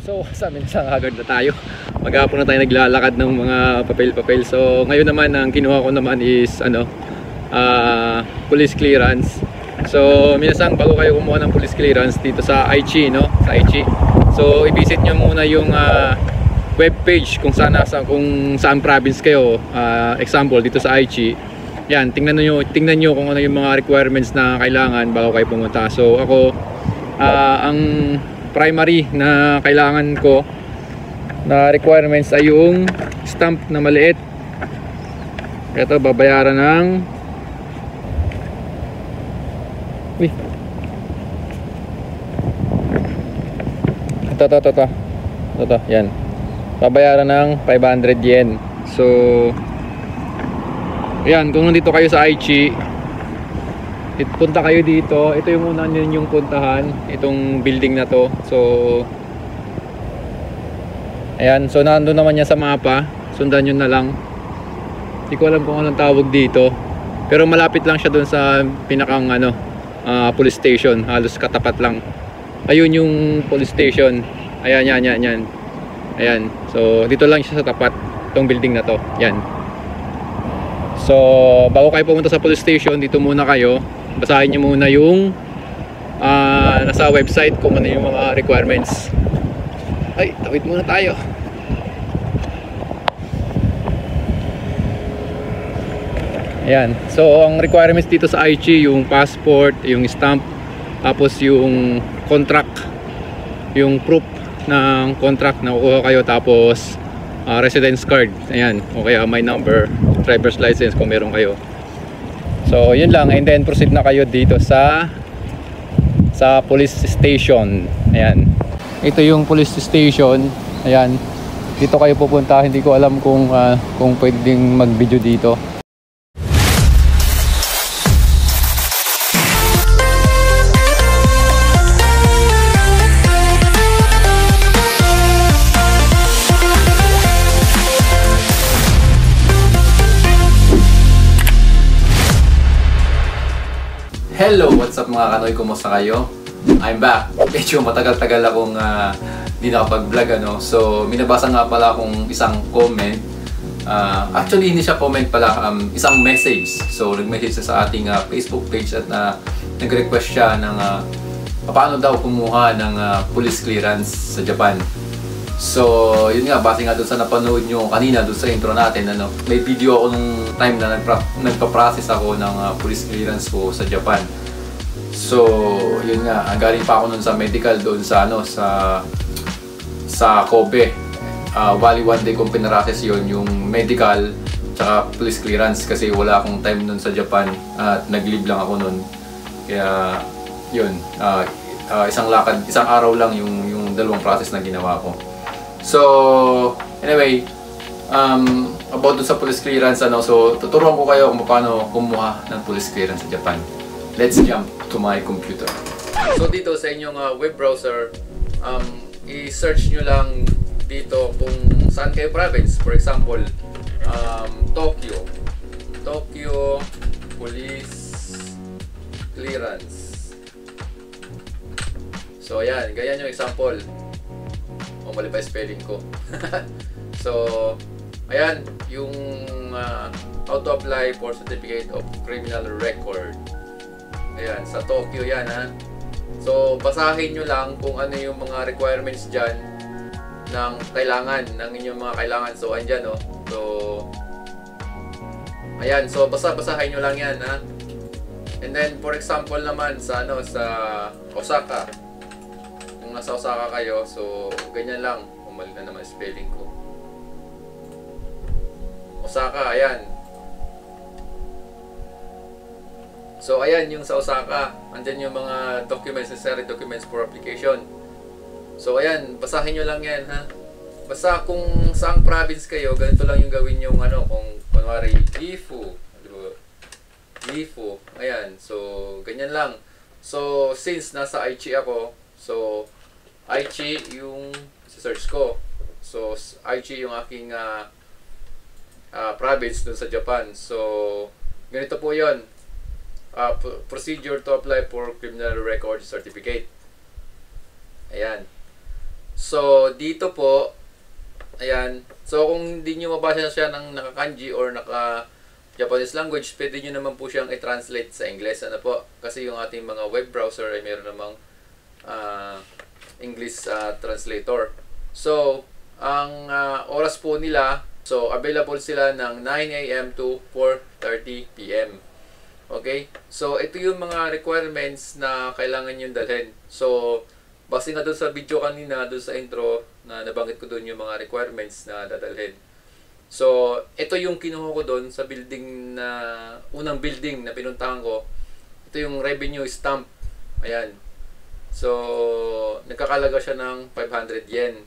So sa amin sa agad na tayo. Maghapon na tayo naglalakad ng mga papel-papel. So ngayon naman ang kinuha ko naman is police clearance. So minasang bago kayo kumuha ng police clearance dito sa Aichi, no? Sa Aichi. So i-visit nyo muna yung web page kung saan province kayo. Example dito sa Aichi. Yan, tingnan nyo kung ano yung mga requirements na kailangan bago kayo pumunta. So ako ang primary na kailangan ko na requirements ay yung stamp na maliit. Ito babayaran ng ito, yan. Babayaran ng 500 yen. So ayan, kung nandito kayo sa Aichi, punta kayo dito. Ito yung una ninyong puntahan, itong building na to. So ayan, so nandun naman niya sa mapa. Sundan nyo na lang. Hindi ko alam kung anong tawag dito, pero malapit lang siya dun sa pinakang police station. Halos katapat lang. Ayun yung police station. Ayan, yan. Ayan, so dito lang siya sa tapat itong building na to. Yan. So bago kayo pumunta sa police station, dito muna kayo. Basahin nyo muna yung nasa website kung ano yung mga requirements. Ay, tawid muna tayo. Ayan, so ang requirements dito sa Aichi, yung passport, yung stamp, tapos yung contract, yung proof ng contract na kukuha kayo, tapos residence card. Ayan, o kaya my number, driver's license kung meron kayo. So yun lang, and then proceed na kayo dito sa police station. Ayan, ito yung police station. Ayan, dito kayo pupunta. Hindi ko alam kung pwedeng mag video dito. Hello! What's up mga kanoy? Kumusta kayo? I'm back! Medyo matagal-tagal akong di nakapag-vlog, So, minabasa nga pala akong isang comment. Actually, hindi siya comment pala, isang message. So, nag-message siya sa ating Facebook page at nag-request siya ng paano daw kumuha ng police clearance sa Japan. So, yun nga, base nga dun sa napanood nyo kanina dun sa intro natin, may video ako nung time na nagpa-process ako ng police clearance ko sa Japan. So, yun nga, galing pa ako nun sa medical doon sa Kobe. Bali one day kong pinarases yun, yung medical tsaka police clearance, kasi wala akong time nun sa Japan at nag-leave lang ako nun. Kaya, yun, isang araw lang yung dalawang process na ginawa ko. So, anyway, about dun sa police clearance, so tuturuan ko kayo kung paano kumuha ng police clearance sa Japan. Let's jump to my computer. So dito sa inyong web browser, i-search nyo lang dito kung saan kayo province. For example, Tokyo police clearance. So ayan, ganyan yung example. Mali pa spelling ko. So, ayan, yung how to apply for certificate of criminal record. Ayan, sa Tokyo yan, ha. So, basahin nyo lang kung ano yung mga requirements dyan ng kailangan, ng inyong mga kailangan. So, andyan, So, ayan, so basahin nyo lang yan, ha. And then, for example naman, sa Osaka. Nasa Osaka kayo, so ganyan lang. Mali na naman spelling ko. Osaka, ayan. So ayan yung sa Osaka. Andyan yung mga documents, necessary documents for application. So ayan, basahin nyo lang yan, ha. Basta kung saang province kayo, ganito lang yung gawin yung kung kunwari Gifu, Gifu, ayan. So ganyan lang. So since nasa Aichi ako, so Aichi yung search ko. So Aichi yung aking province dun sa Japan. So ganito po yun. Procedure to apply for criminal record certificate. Ayan. So dito po, ayan. So, kung hindi nyo mabasa siya ng naka-kanji or naka-Japanese language, pwede nyo naman po siyang i-translate sa English. Ano po? Kasi yung ating mga web browser ay meron namang English translator. So, ang oras po nila, so available sila ng 9 a.m. to 4:30 p.m. Okay? So, ito yung mga requirements na kailangan nyo dalhin. So, base nga doon sa video kanina, doon sa intro, na nabanggit ko doon yung mga requirements na dadalhin. So, ito yung kinuha ko doon sa building na, unang building na pinuntahan ko. Ito yung revenue stamp. Ayan. So, nagkakalaga siya ng 500 yen.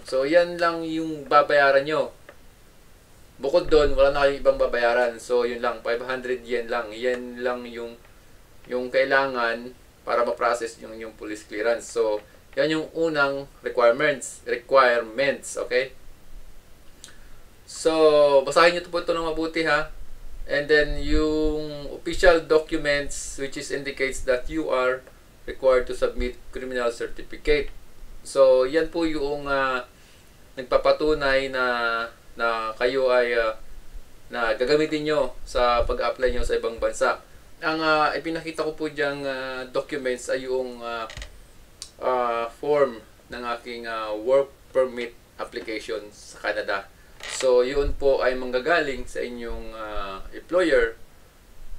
So, yan lang yung babayaran nyo. Bukod doon, wala na kayong ibang babayaran. So, yun lang, 500 yen lang. Yan lang yung kailangan para ma-process yung police clearance. So, yan yung unang requirements, okay? So, basahin nyo po ito ng mabuti, ha? And then, yung official documents which is indicates that you are required to submit criminal certificate. So, yan po yung nagpapatunay na kayo ay na gagamitin nyo sa pag-apply nyo sa ibang bansa. Ang ipinakita ko po diyang documents ay yung form ng aking work permit application sa Canada. So, yun po ay manggagaling sa inyong employer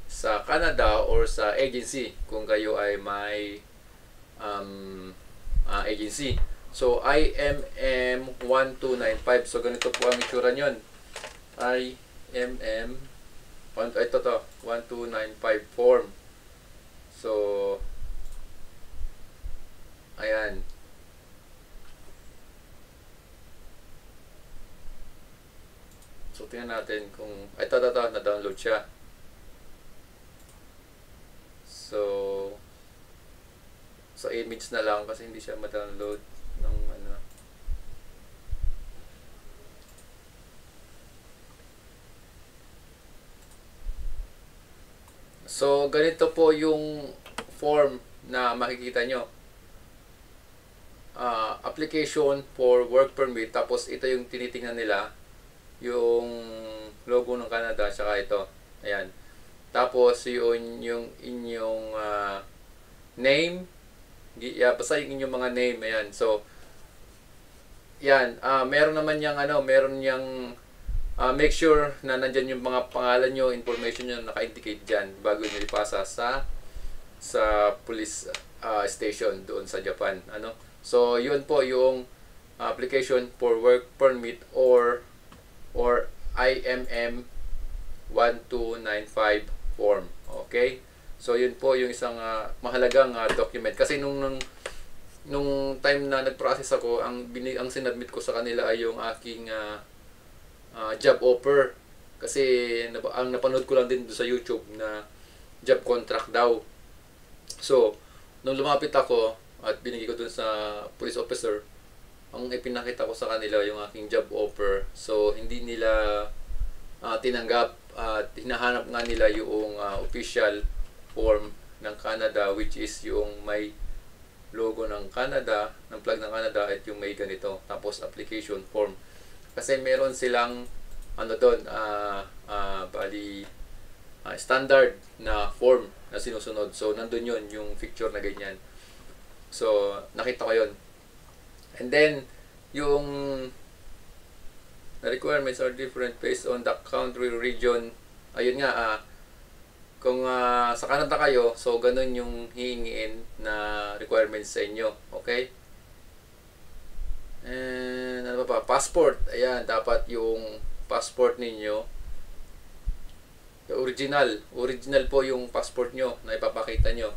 sa Canada or sa agency kung kayo ay may agency. So, IMM 1295. So, ganito po ang itsura nyon. IMM 1295 form. So, ayan. So, tingnan natin kung, ito, na-download siya. So, sa image na lang kasi hindi siya ma-download ng ano. So, ganito po yung form na makikita nyo. Application for work permit. Tapos, ito yung tinitingnan nila. Yung logo ng Canada. Tsaka ito. Ayan. Tapos, yung inyong name. Basta yung inyong mga name. Ayan. So, yan. Meron naman yung meron yung make sure na nandyan yung mga pangalan nyo, information nyo naka-indicate dyan bago nyo ipasa sa police station doon sa Japan. So, yun po yung application for work permit or IMM 1295 form. Okay? So, yun po yung isang mahalagang document. Kasi nung time na nag-process ako, ang sinubmit ko sa kanila ay yung aking job offer. Kasi ang napanood ko lang din sa YouTube na job contract daw. So, nung lumapit ako at binigay ko dun sa police officer, ang ipinakita ko sa kanila yung aking job offer. So, hindi nila tinanggap at hinahanap nga nila yung official form ng Canada, which is yung may logo ng Canada, ng flag ng Canada, at yung may ganito. Tapos application form. Kasi meron silang doon, standard na form na sinusunod. So, nandun yun, yung picture na ganyan. So, nakita ko yun. And then, yung the requirements are different based on the country, region. Ayun nga, kung sa Canada kayo, so ganun yung hihingiin na requirements sa inyo. Okay? And ano pa? Passport. Ayan, dapat yung passport ninyo original po yung passport nyo na ipapakita nyo.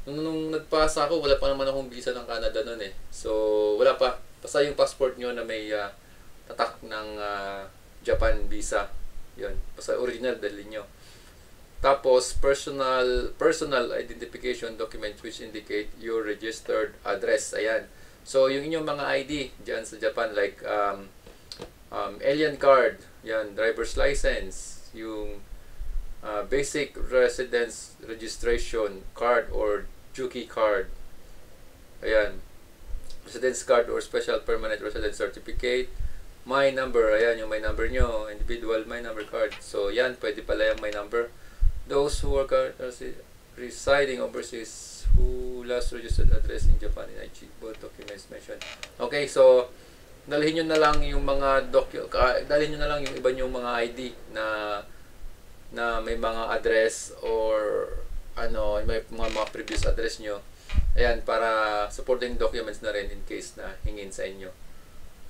Nung nagpasa ako, wala pa naman akong visa ng Canada nun eh. So, wala pa. Basta yung passport nyo na may tatak ng Japan visa. Yun. Basta original dalhin nyo. Tapos, personal identification documents which indicate your registered address. Ayan. So, yung inyong mga ID dyan sa Japan, like alien card, yan, driver's license, yung basic residence registration card or Juki card. Ayan. residence card or special permanent residence certificate, my number, ayan yung my number nyo, individual my number card. So yan, pwede pala yung my number. Those who are residing overseas who last registered address in Japan in Aichi, both documents mentioned. Okay, so dalhin nyo na lang yung mga dalhin nyo na lang yung iba yung mga ID na may mga address or ano, may mga previous address nyo. Ayan, para supporting documents na rin in case na hingin sa inyo.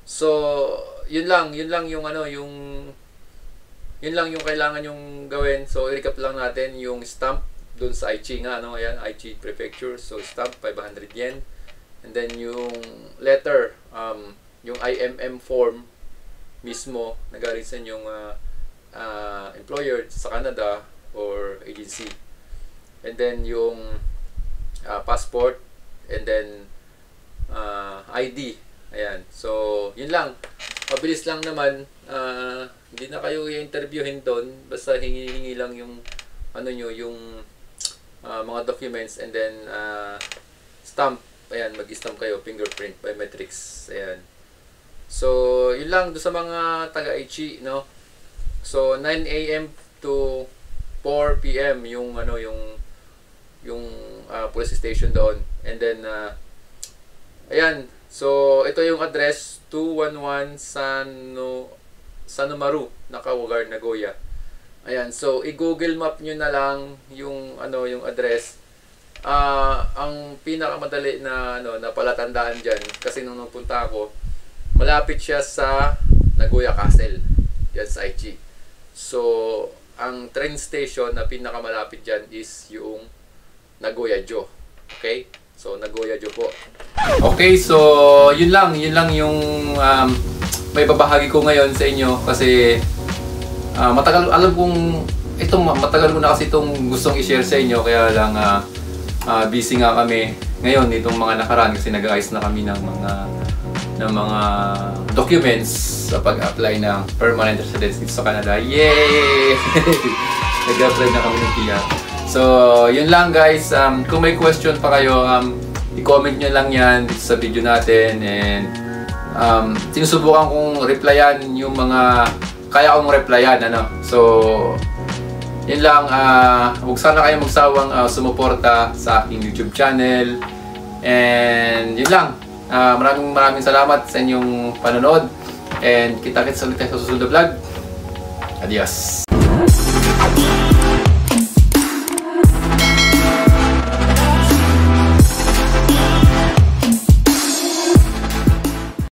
So, yun lang yung ano, yun lang yung kailangan yung gawin. So, i-recap lang natin yung stamp dun sa Aichi nga, no? Ayan, Aichi Prefecture. So, stamp 500 yen. And then yung letter, yung IMM form mismo na galing sa inyong employer sa Canada or agency. And then yung passport, and then ID. Ayan. So, yun lang. Mabilis lang naman. Hindi na kayo i-interviewin doon. Basta hingi-hingi lang yung ano nyo, yung mga documents, and then stamp. Ayan, mag-stamp kayo, fingerprint, biometrics. Ayan. So, yun lang do sa mga taga-Aichi, no? So, 9 AM to 4 PM yung ano, yung police station doon. And then ayan, so ito yung address, 211 Sanomaru, Nakawagar, Nagoya. Ayan, so i-Google map nyo na lang yung ano, yung address. Ang pinakamadali na ano, na palatandaan diyan, kasi nung napunta ako, malapit siya sa Nagoya Castle, yan sa Aichi. So ang train station na pinakamalapit diyan is yung Nagoya-jo. Okay? So, Nagoya-jo po. Okay, so yun lang yung may babahagi ko ngayon sa inyo kasi matagal ko na kasi itong gustong i-share sa inyo, kaya lang busy nga kami ngayon itong mga nakaraan kasi nag-ayos na kami ng mga documents sa pag-apply ng permanent residence dito sa Canada. Yay! Nag-apply na kami ng PR. So, yun lang guys. Kung may question pa kayo, i-comment nyo lang yan dito sa video natin. And sinusubukan kong replyan yung mga kaya kong replyan. Ano? So, yun lang. Huwag sana kayo magsawang sumuporta sa aking YouTube channel. And yun lang. Maraming salamat sa inyong panonood. And kita-kits ulit tayo sa susunod na vlog. Adios!